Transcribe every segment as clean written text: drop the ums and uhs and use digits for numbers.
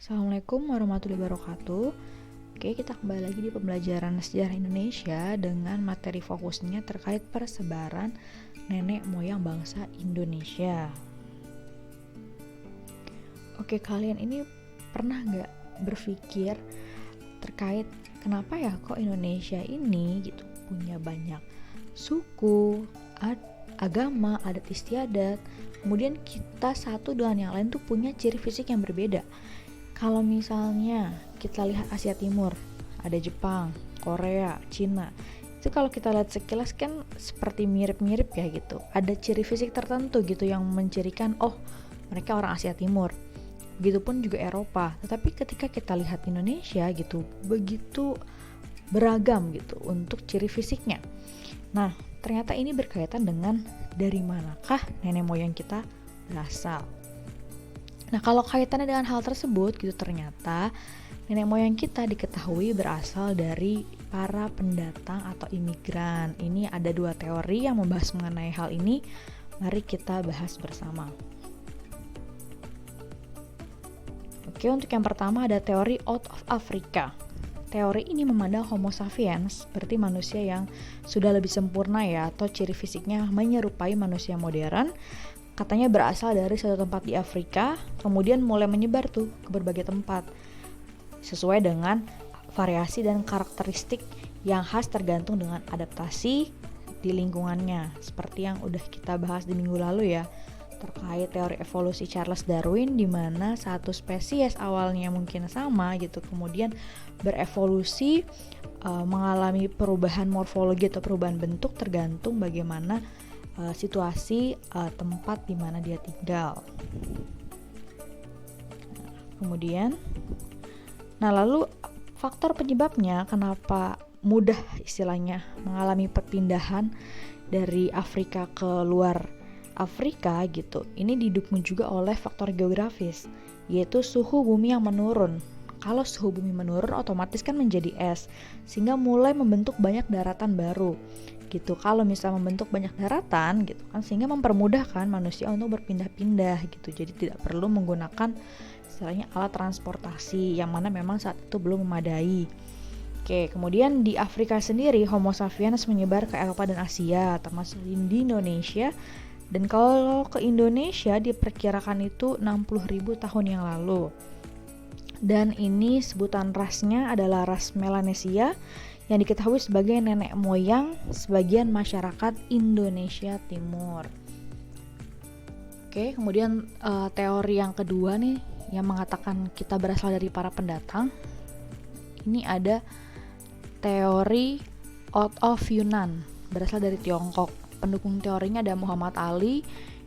Assalamualaikum warahmatullahi wabarakatuh. Oke, kita kembali lagi di pembelajaran sejarah Indonesia dengan materi fokusnya terkait persebaran nenek moyang bangsa Indonesia. Oke, kalian ini pernah nggak berpikir terkait kenapa ya kok Indonesia ini gitu punya banyak suku, agama, adat istiadat, kemudian kita satu dengan yang lain tuh punya ciri fisik yang berbeda. Kalau misalnya kita lihat Asia Timur, ada Jepang, Korea, Cina. Itu kalau kita lihat sekilas kan seperti mirip-mirip ya gitu. Ada ciri fisik tertentu gitu yang mencirikan, oh mereka orang Asia Timur. Begitupun juga Eropa. Tetapi ketika kita lihat Indonesia gitu, begitu beragam gitu untuk ciri fisiknya. Nah, ternyata ini berkaitan dengan dari manakah nenek moyang kita berasal. Nah, kalau kaitannya dengan hal tersebut gitu, ternyata nenek moyang kita diketahui berasal dari para pendatang atau imigran. Ini ada dua teori yang membahas mengenai hal ini. Mari kita bahas bersama. Oke, untuk yang pertama ada teori out of Africa. Teori ini memandang Homo sapiens berarti manusia yang sudah lebih sempurna ya, atau ciri fisiknya menyerupai manusia modern. Katanya berasal dari satu tempat di Afrika, kemudian mulai menyebar tuh ke berbagai tempat sesuai dengan variasi dan karakteristik yang khas tergantung dengan adaptasi di lingkungannya, seperti yang udah kita bahas di minggu lalu ya, terkait teori evolusi Charles Darwin, di mana satu spesies awalnya mungkin sama gitu, kemudian berevolusi mengalami perubahan morfologi atau perubahan bentuk tergantung bagaimana situasi tempat di mana dia tinggal. Kemudian, lalu faktor penyebabnya kenapa mudah istilahnya mengalami perpindahan dari Afrika ke luar Afrika gitu. Ini didukung juga oleh faktor geografis, yaitu suhu bumi yang menurun. Kalau suhu bumi menurun, otomatis kan menjadi es, sehingga mulai membentuk banyak daratan baru. Gitu. Kalau misal membentuk banyak daratan gitu kan, sehingga mempermudahkan manusia untuk berpindah-pindah gitu. Jadi tidak perlu menggunakan istilahnya alat transportasi yang mana memang saat itu belum memadai. Oke, kemudian di Afrika sendiri Homo sapiens menyebar ke Eropa dan Asia, termasuk di Indonesia. Dan kalau ke Indonesia diperkirakan itu 60.000 tahun yang lalu. Dan ini sebutan rasnya adalah ras Melanesia yang diketahui sebagai nenek moyang sebagian masyarakat Indonesia Timur. Oke, kemudian teori yang kedua nih yang mengatakan kita berasal dari para pendatang. Ini ada teori out of Yunan, berasal dari Tiongkok. Pendukung teorinya ada Muhammad Ali,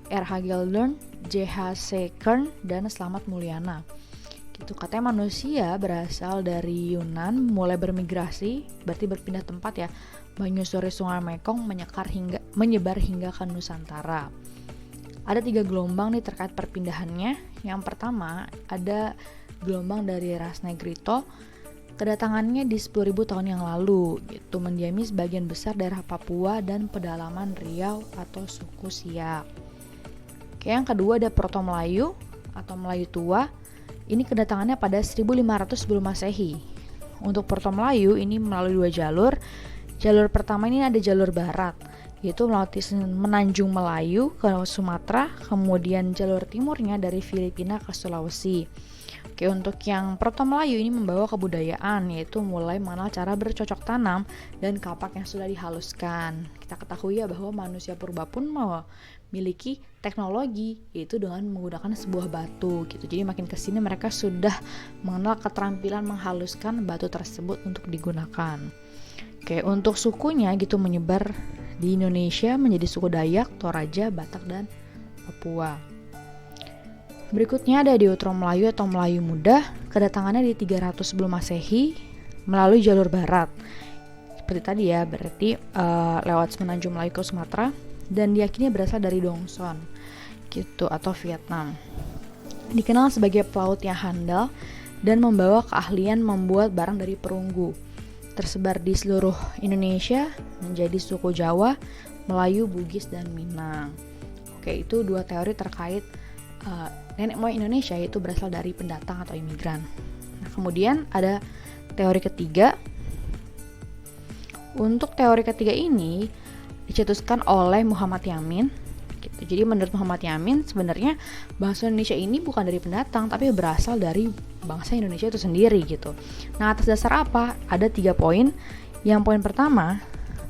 R.H. Geldern, J.H.C. Kern, dan Slamet Mulyana. Gitu, katanya manusia berasal dari Yunan, mulai bermigrasi, berarti berpindah tempat ya, menyusuri sungai Mekong, menyebar hingga ke Nusantara. Ada 3 gelombang nih terkait perpindahannya. Yang pertama ada gelombang dari ras Negrito, kedatangannya di 10.000 tahun yang lalu, gitu, mendiami sebagian besar daerah Papua dan pedalaman Riau atau suku Siak. Oke, yang kedua ada Proto Melayu atau Melayu Tua. Ini kedatangannya pada 1500 sebelum Masehi. Untuk Proto Melayu ini melalui 2 jalur. Jalur pertama ini ada jalur barat, yaitu melewati Menanjung Melayu ke Sumatera, kemudian jalur timurnya dari Filipina ke Sulawesi. Oke, untuk yang Proto Melayu ini membawa kebudayaan, yaitu mulai mengenal cara bercocok tanam dan kapak yang sudah dihaluskan. Kita ketahui ya bahwa manusia purba pun memiliki teknologi, yaitu dengan menggunakan sebuah batu gitu. Jadi makin kesini mereka sudah mengenal keterampilan menghaluskan batu tersebut untuk digunakan. Oke, untuk sukunya gitu menyebar di Indonesia menjadi suku Dayak, Toraja, Batak, dan Papua. Berikutnya ada Deutero Melayu atau Melayu Muda, kedatangannya di 300 sebelum Masehi melalui jalur barat. Seperti tadi ya, berarti lewat Semenanjung Melayu ke Sumatera, dan diyakini berasal dari Dongson gitu atau Vietnam. Dikenal sebagai pelaut yang handal dan membawa keahlian membuat barang dari perunggu. Tersebar di seluruh Indonesia menjadi suku Jawa, Melayu, Bugis, dan Minang. Oke, itu 2 teori terkait nenek moyang Indonesia itu berasal dari pendatang atau imigran. Nah, kemudian ada teori ketiga. Untuk teori ketiga ini dicetuskan oleh Muhammad Yamin. Gitu. Jadi menurut Muhammad Yamin sebenarnya bangsa Indonesia ini bukan dari pendatang, tapi berasal dari bangsa Indonesia itu sendiri gitu. Nah, atas dasar apa? Ada 3 poin. Yang poin pertama,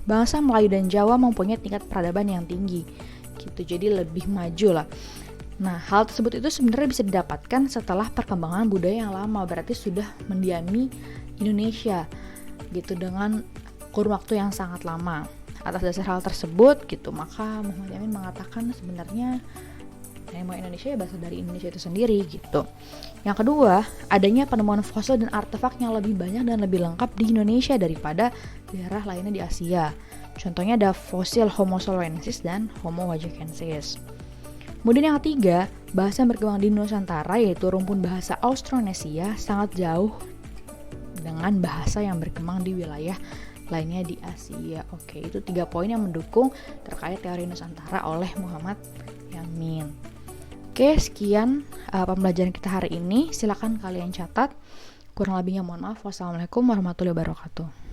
bangsa Melayu dan Jawa mempunyai tingkat peradaban yang tinggi gitu, jadi lebih maju lah. Nah, hal tersebut itu sebenarnya bisa didapatkan setelah perkembangan budaya yang lama, berarti sudah mendiami Indonesia gitu dengan kurun waktu yang sangat lama. Atas dasar hal tersebut gitu, maka Muhammad Yamin mengatakan sebenarnya nenek moyang Indonesia ya berasal dari Indonesia itu sendiri gitu. Yang kedua, adanya penemuan fosil dan artefak yang lebih banyak dan lebih lengkap di Indonesia daripada daerah lainnya di Asia. Contohnya ada fosil Homo soloensis dan Homo wajakensis. Kemudian yang ketiga, bahasa yang berkembang di Nusantara yaitu rumpun bahasa Austronesia sangat jauh dengan bahasa yang berkembang di wilayah lainnya di Asia. Oke, itu 3 poin yang mendukung terkait teori Nusantara oleh Muhammad Yamin. Oke, sekian pembelajaran kita hari ini. Silakan kalian catat. Kurang lebihnya mohon maaf. Wassalamualaikum warahmatullahi wabarakatuh.